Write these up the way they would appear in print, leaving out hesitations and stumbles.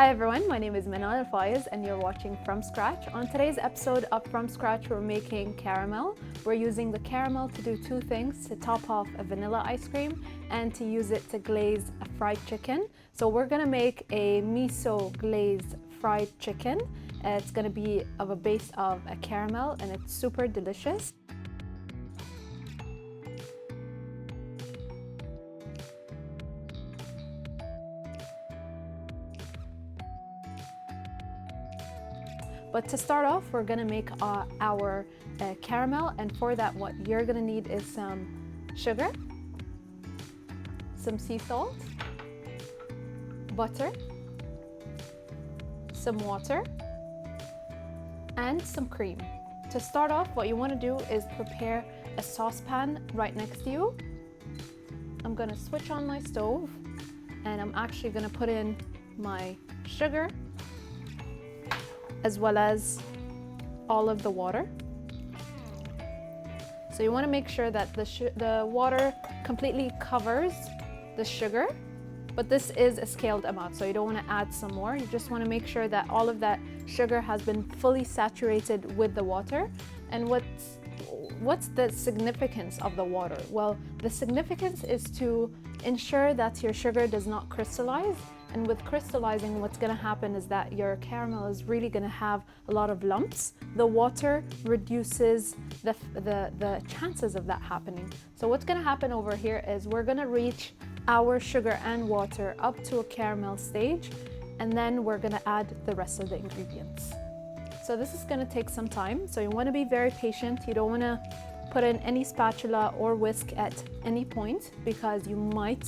Hi everyone, my name is Manal Al-Faiz and you're watching From Scratch. On today's episode of From Scratch, we're making caramel. We're using the caramel to do two things: to top off a vanilla ice cream and to use it to glaze a fried chicken. So we're gonna make a miso glazed fried chicken. It's gonna be of a base of a caramel and it's super delicious. But to start off, we're gonna make our caramel, and for that what you're gonna need is some sugar, some sea salt, butter, some water, and some cream. To start off, what you wanna do is prepare a saucepan right next to you. I'm gonna switch on my stove and I'm actually gonna put in my sugar as well as all of the water. So you want to make sure that the water completely covers the sugar, but this is a scaled amount, so you don't want to add some more. You just want to make sure that all of that sugar has been fully saturated with the water. And what's the significance of the water? Well, the significance is to ensure that your sugar does not crystallize. And with crystallizing, what's going to happen is that your caramel is really going to have a lot of lumps. The water reduces the chances of that happening. So what's going to happen over here is we're going to reach our sugar and water up to a caramel stage, and then we're going to add the rest of the ingredients. So this is going to take some time, so you want to be very patient. You don't want to put in any spatula or whisk at any point, because you might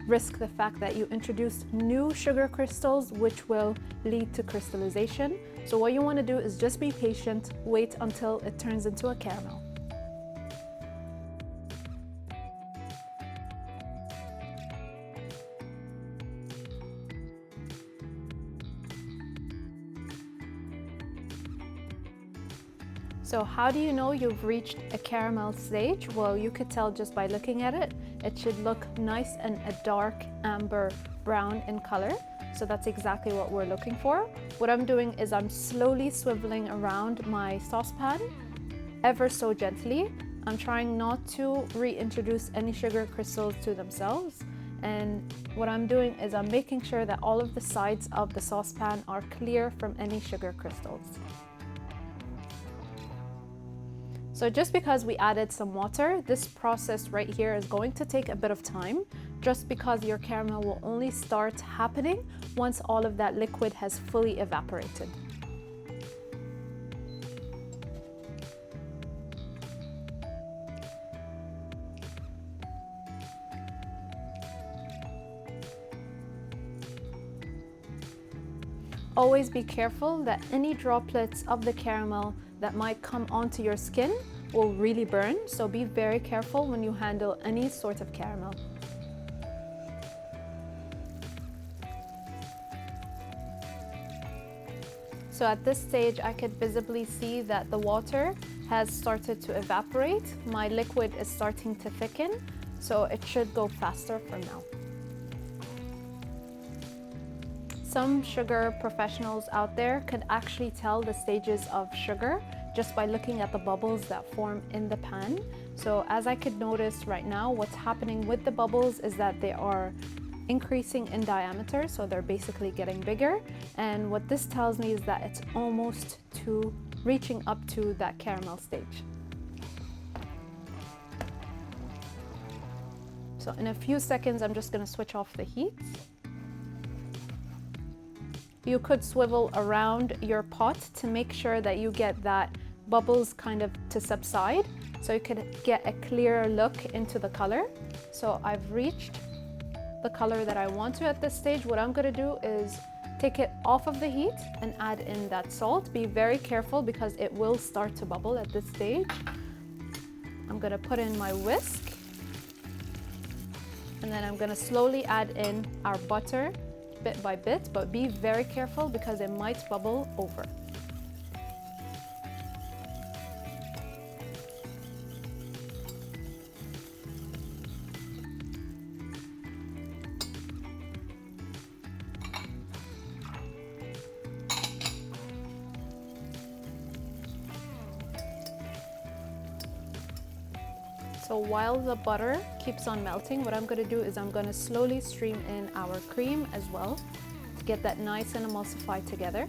risk the fact that you introduced new sugar crystals, which will lead to crystallization. So what you want to do is just be patient, wait until it turns into a caramel. So how do you know you've reached a caramel stage? Well, you could tell just by looking at it. It should look nice and a dark amber brown in color. So that's exactly what we're looking for. What I'm doing is I'm slowly swiveling around my saucepan ever so gently. I'm trying not to reintroduce any sugar crystals to themselves. And what I'm doing is I'm making sure that all of the sides of the saucepan are clear from any sugar crystals. So just because we added some water, this process right here is going to take a bit of time, just because your caramel will only start happening once all of that liquid has fully evaporated. Always be careful that any droplets of the caramel that might come onto your skin will really burn, so be very careful when you handle any sort of caramel. So at this stage, I could visibly see that the water has started to evaporate. My liquid is starting to thicken, so it should go faster from now. Some sugar professionals out there can actually tell the stages of sugar just by looking at the bubbles that form in the pan. So as I could notice right now, what's happening with the bubbles is that they are increasing in diameter, so they're basically getting bigger. And what this tells me is that it's almost to reaching up to that caramel stage. So in a few seconds, I'm just going to switch off the heat. You could swivel around your pot to make sure that you get that bubbles kind of to subside, so you could get a clearer look into the color. So I've reached the color that I want to at this stage. What I'm going to do is take it off of the heat and add in that salt. Be very careful because it will start to bubble at this stage. I'm going to put in my whisk, and then I'm going to slowly add in our butter bit by bit, but be very careful because it might bubble over. So while the butter keeps on melting, what I'm going to do is I'm going to slowly stream in our cream as well to get that nice and emulsified together.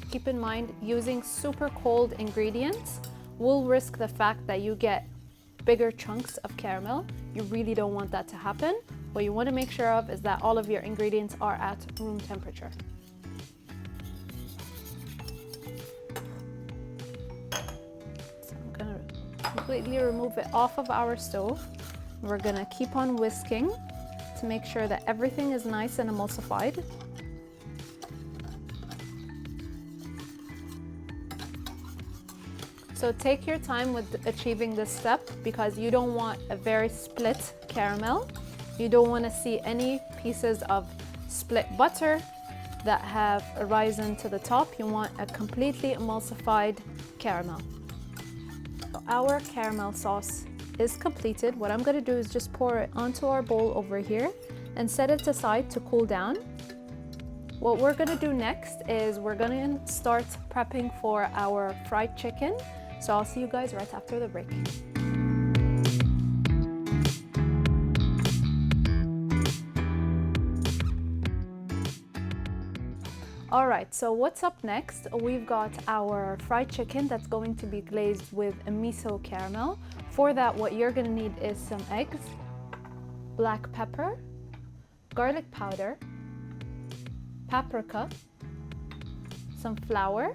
Keep in mind, using super cold ingredients will risk the fact that you get bigger chunks of caramel. You really don't want that to happen. What you want to make sure of is that all of your ingredients are at room temperature. So I'm going to completely remove it off of our stove. We're going to keep on whisking to make sure that everything is nice and emulsified. So take your time with achieving this step because you don't want a very split caramel. You don't want to see any pieces of split butter that have arisen to the top. You want a completely emulsified caramel. So our caramel sauce is completed. What I'm going to do is just pour it onto our bowl over here and set it aside to cool down. What we're going to do next is we're going to start prepping for our fried chicken. So I'll see you guys right after the break. All right, so what's up next? We've got our fried chicken that's going to be glazed with a miso caramel. For that, what you're gonna need is some eggs, black pepper, garlic powder, paprika, some flour,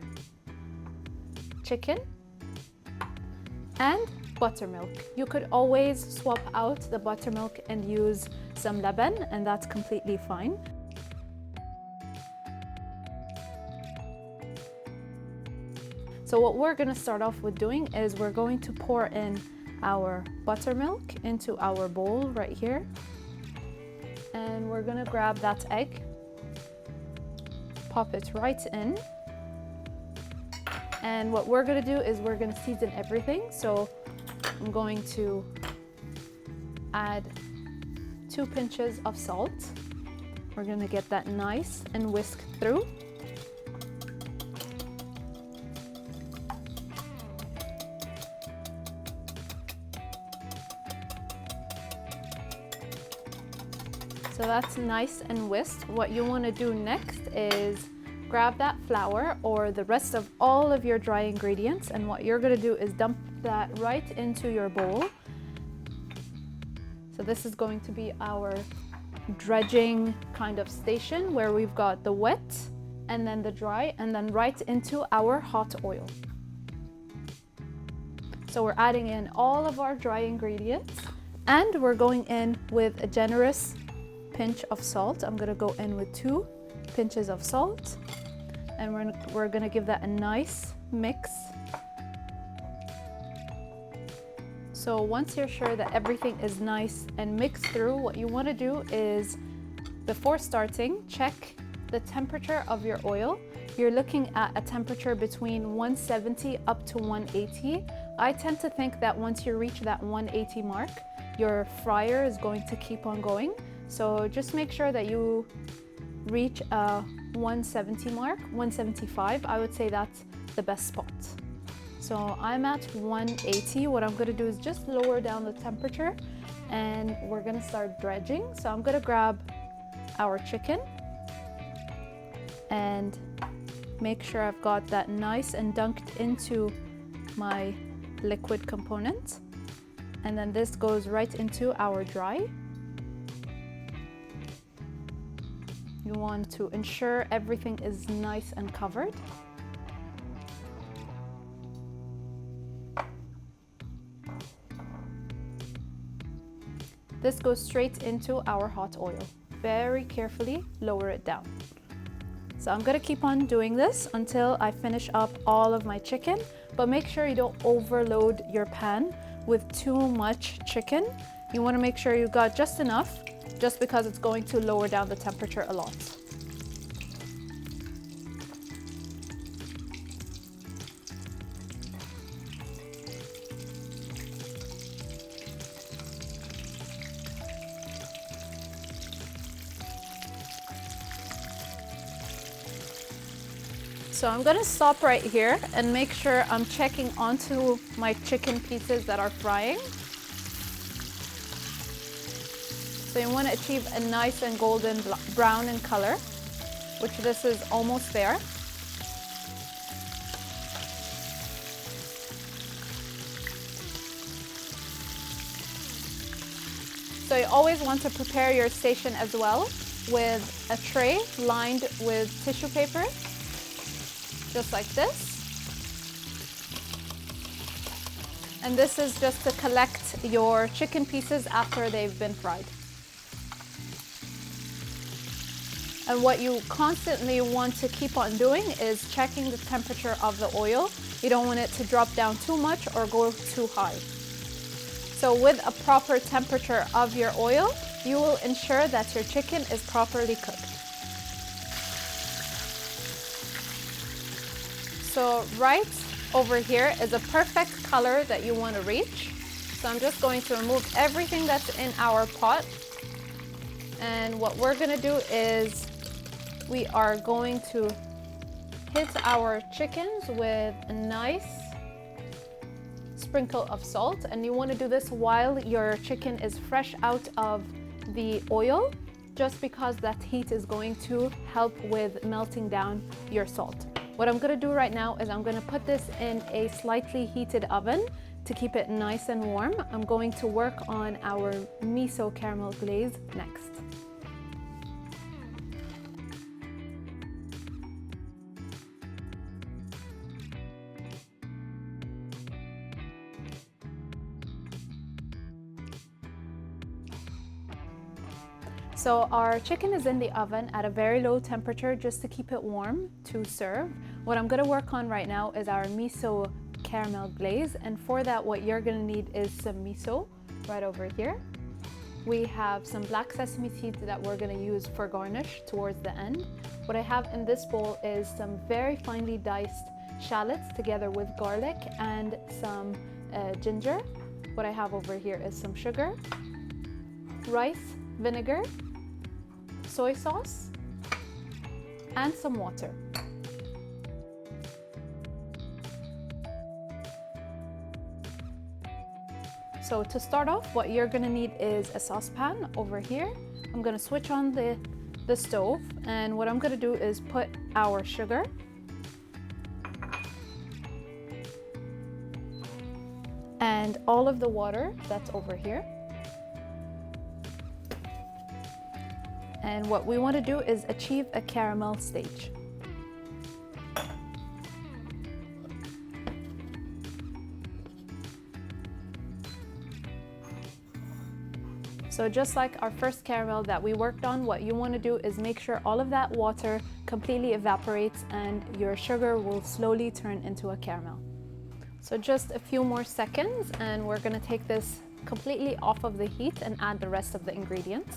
chicken, and buttermilk. You could always swap out the buttermilk and use some laban, and that's completely fine. So what we're going to start off with doing is we're going to pour in our buttermilk into our bowl right here. And we're going to grab that egg, pop it right in. And what we're going to do is we're going to season everything. So I'm going to add 2 pinches of salt. We're going to get that nice and whisk through. So that's nice and whisked. What you want to do next is grab that flour or the rest of all of your dry ingredients, and what you're going to do is dump that right into your bowl. So this is going to be our dredging kind of station where we've got the wet and then the dry and then right into our hot oil. So we're adding in all of our dry ingredients and we're going in with a generous pinch of salt. I'm going to go in with 2 pinches of salt, and we're going to give that a nice mix. So once you're sure that everything is nice and mixed through, what you want to do is, before starting, check the temperature of your oil. You're looking at a temperature between 170 up to 180. I tend to think that once you reach that 180 mark, your fryer is going to keep on going. So just make sure that you reach a 170 mark, 175. I would say that's the best spot. So I'm at 180. What I'm going to do is just lower down the temperature and we're going to start dredging. So I'm going to grab our chicken and make sure I've got that nice and dunked into my liquid component. And then this goes right into our dry. You want to ensure everything is nice and covered. This goes straight into our hot oil. Very carefully lower it down. So I'm going to keep on doing this until I finish up all of my chicken, but make sure you don't overload your pan with too much chicken. You want to make sure you got just enough, just because it's going to lower down the temperature a lot. So I'm gonna stop right here and make sure I'm checking onto my chicken pieces that are frying. So you want to achieve a nice and golden brown in color, which this is almost there. So you always want to prepare your station as well with a tray lined with tissue paper, just like this. And this is just to collect your chicken pieces after they've been fried. And what you constantly want to keep on doing is checking the temperature of the oil. You don't want it to drop down too much or go too high. So with a proper temperature of your oil, you will ensure that your chicken is properly cooked. So right over here is a perfect color that you want to reach. So I'm just going to remove everything that's in our pot. And what we're going to do is we are going to hit our chickens with a nice sprinkle of salt, and you want to do this while your chicken is fresh out of the oil, just because that heat is going to help with melting down your salt. What I'm going to do right now is I'm going to put this in a slightly heated oven to keep it nice and warm. I'm going to work on our miso caramel glaze next. So our chicken is in the oven at a very low temperature just to keep it warm to serve. What I'm going to work on right now is our miso caramel glaze, and for that what you're going to need is some miso right over here. We have some black sesame seeds that we're going to use for garnish towards the end. What I have in this bowl is some very finely diced shallots together with garlic and some ginger. What I have over here is some sugar, rice, vinegar, soy sauce, and some water. So to start off, what you're gonna need is a saucepan over here. I'm gonna switch on the stove, and what I'm gonna do is put our sugar, and all of the water that's over here. And what we want to do is achieve a caramel stage. So just like our first caramel that we worked on, what you want to do is make sure all of that water completely evaporates and your sugar will slowly turn into a caramel. So just a few more seconds and we're going to take this completely off of the heat and add the rest of the ingredients.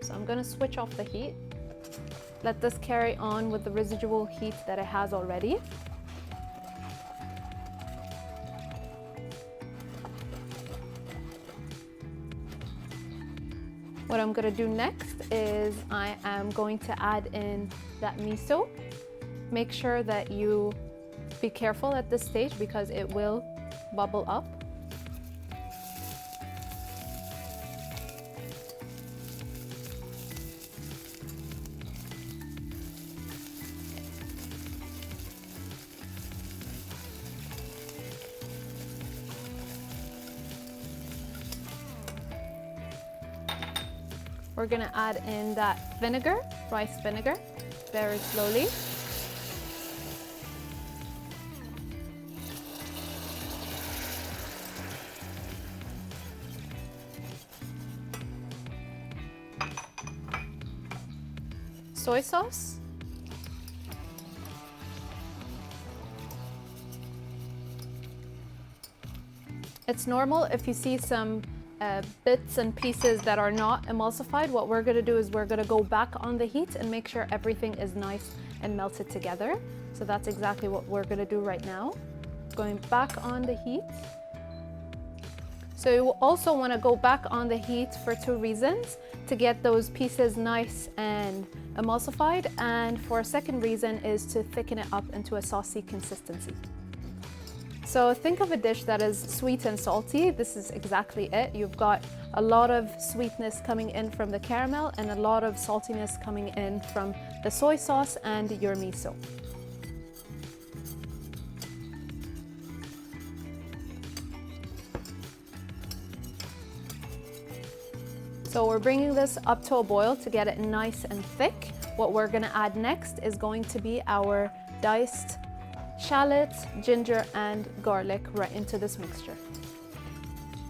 So I'm going to switch off the heat. Let this carry on with the residual heat that it has already. What I'm going to do next is I am going to add in that miso. Make sure that you be careful at this stage because it will bubble up. We're going to add in that vinegar, rice vinegar, very slowly. Soy sauce. It's normal if you see some bits and pieces that are not emulsified. What we're going to do is we're going to go back on the heat and make sure everything is nice and melted together. So that's exactly what we're going to do right now. Going back on the heat. So you also want to go back on the heat for two reasons: to get those pieces nice and emulsified, and for a second reason is to thicken it up into a saucy consistency. So think of a dish that is sweet and salty. This is exactly it. You've got a lot of sweetness coming in from the caramel and a lot of saltiness coming in from the soy sauce and your miso. So we're bringing this up to a boil to get it nice and thick. What we're gonna add next is going to be our diced shallots, ginger, and garlic right into this mixture.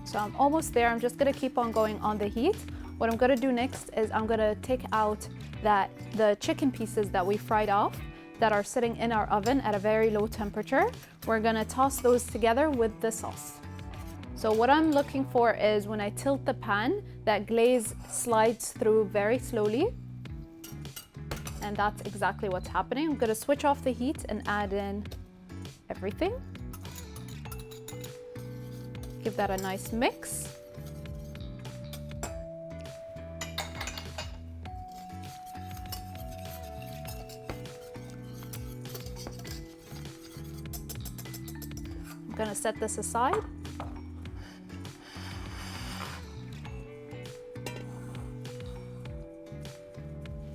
So I'm almost there. I'm just gonna keep on going on the heat. What I'm gonna do next is I'm gonna take out the chicken pieces that we fried off that are sitting in our oven at a very low temperature. We're gonna toss those together with the sauce. So what I'm looking for is when I tilt the pan, that glaze slides through very slowly. And that's exactly what's happening. I'm gonna switch off the heat and add in everything. Give that a nice mix. I'm gonna set this aside.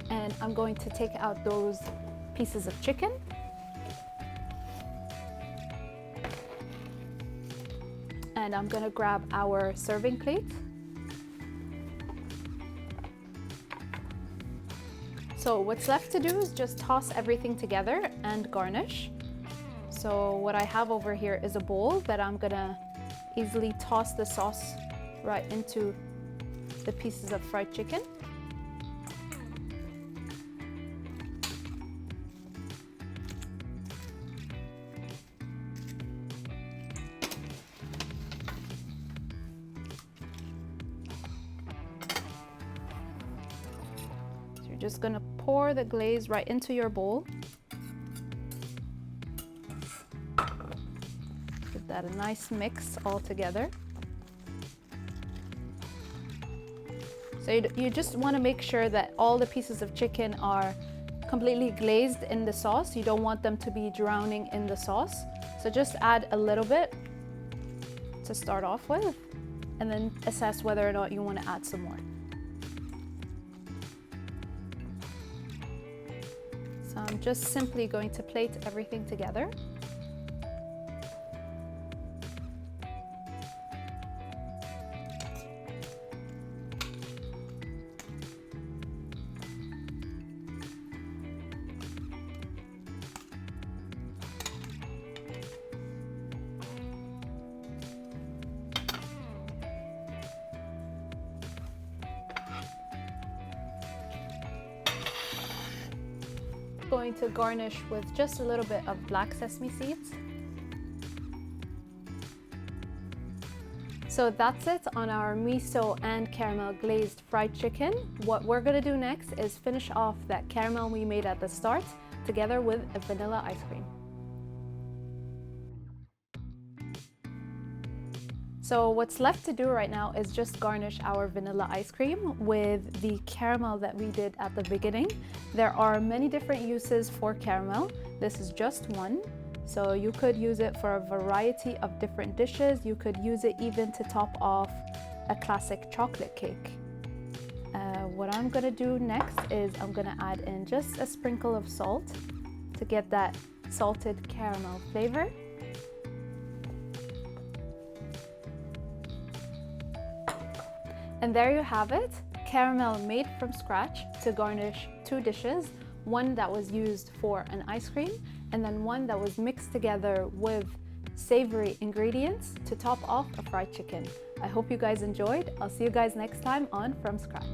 And I'm going to take out those pieces of chicken. And I'm gonna grab our serving plate. So what's left to do is just toss everything together and garnish. So what I have over here is a bowl that I'm gonna easily toss the sauce right into the pieces of fried chicken. You're just gonna pour the glaze right into your bowl. Give that a nice mix all together. So you just want to make sure that all the pieces of chicken are completely glazed in the sauce. You don't want them to be drowning in the sauce. So just add a little bit to start off with, and then assess whether or not you want to add some more. So I'm just simply going to plate everything together. Going to garnish with just a little bit of black sesame seeds. So that's it on our miso and caramel glazed fried chicken. What we're gonna do next is finish off that caramel we made at the start together with a vanilla ice cream. So what's left to do right now is just garnish our vanilla ice cream with the caramel that we did at the beginning. There are many different uses for caramel. This is just one. So you could use it for a variety of different dishes. You could use it even to top off a classic chocolate cake. What I'm gonna do next is I'm gonna add in just a sprinkle of salt to get that salted caramel flavor. And there you have it, caramel made from scratch to garnish two dishes, one that was used for an ice cream and then one that was mixed together with savory ingredients to top off a fried chicken. I hope you guys enjoyed. I'll see you guys next time on From Scratch.